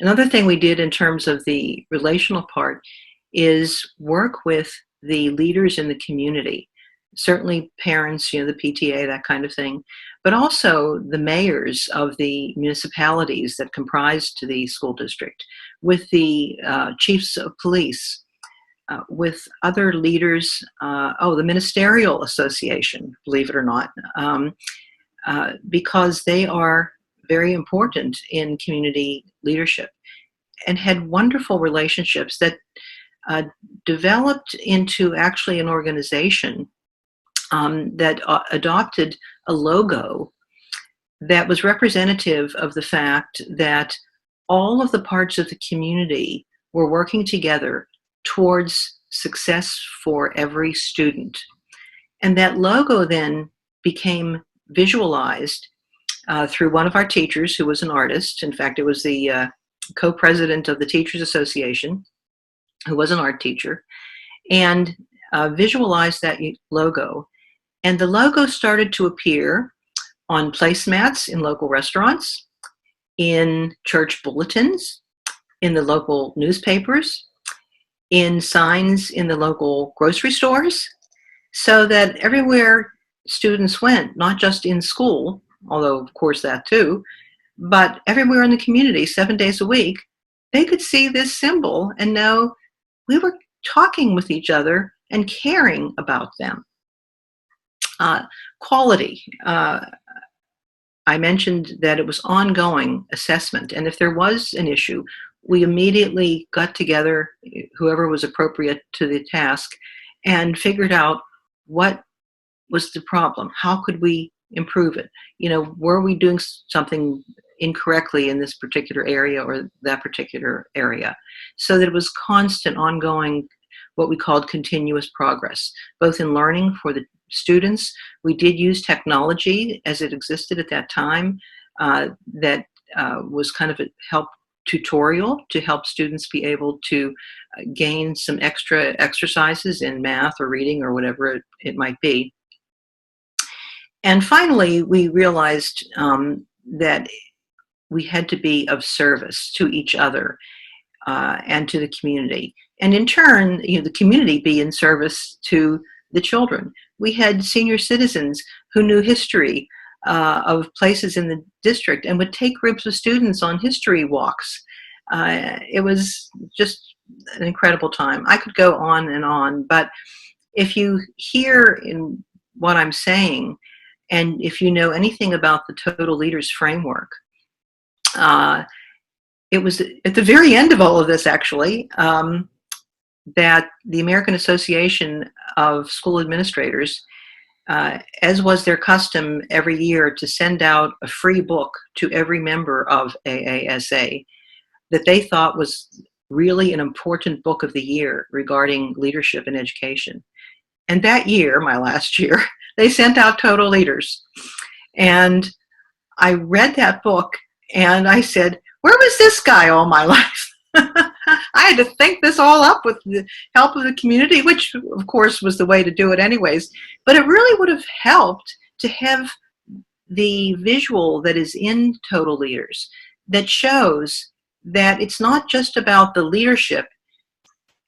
Another thing we did in terms of the relational part is work with the leaders in the community, certainly parents, the PTA, that kind of thing, but also the mayors of the municipalities that comprised the school district, with the chiefs of police, with other leaders, the ministerial association, believe it or not, because they are very important in community leadership, and had wonderful relationships that developed into actually an organization that adopted a logo that was representative of the fact that all of the parts of the community were working together towards success for every student. And that logo then became visualized through one of our teachers who was an artist. In fact, it was the co-president of the Teachers Association, who was an art teacher, and visualized that logo. And the logo started to appear on placemats in local restaurants, in church bulletins, in the local newspapers, in signs in the local grocery stores, so that everywhere students went, not just in school, although of course that too, but everywhere in the community, 7 days a week, they could see this symbol and know we were talking with each other and caring about them. Quality. I mentioned that it was ongoing assessment, and if there was an issue, we immediately got together, whoever was appropriate to the task, and figured out what was the problem. How could we improve it? Were we doing something incorrectly in this particular area or that particular area? So that it was constant, ongoing, what we called continuous progress, both in learning for the students. We did use technology as it existed at that time that was kind of a help tutorial to help students be able to gain some extra exercises in math or reading or whatever it might be. And finally, we realized that we had to be of service to each other and to the community. And in turn, the community be in service to the children. We had senior citizens who knew history of places in the district and would take groups of students on history walks. It was just an incredible time. I could go on, but if you hear in what I'm saying, and if you know anything about the Total Leaders Framework, it was at the very end of all of this, actually, that the American Association of School Administrators, as was their custom every year, to send out a free book to every member of AASA that they thought was really an important book of the year regarding leadership and education. And that year, my last year, they sent out Total Leaders. And I read that book and I said, where was this guy all my life? I had to think this all up with the help of the community, which of course was the way to do it anyways. But it really would have helped to have the visual that is in Total Leaders that shows that it's not just about the leadership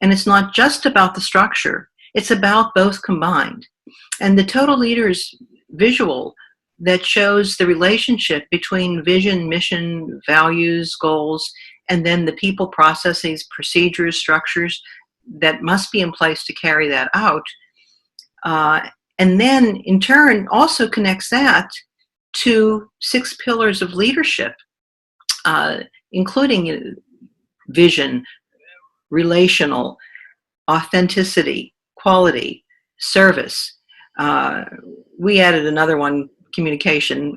and it's not just about the structure. It's about both combined. And the Total Leaders visual that shows the relationship between vision, mission, values, goals, and then the people, processes, procedures, structures that must be in place to carry that out. And then, in turn, also connects that to 6 pillars of leadership, including vision, relational, authenticity, quality, service. We added another one, communication,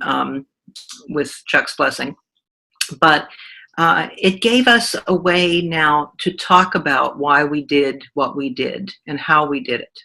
with Chuck's blessing. But it gave us a way now to talk about why we did what we did and how we did it.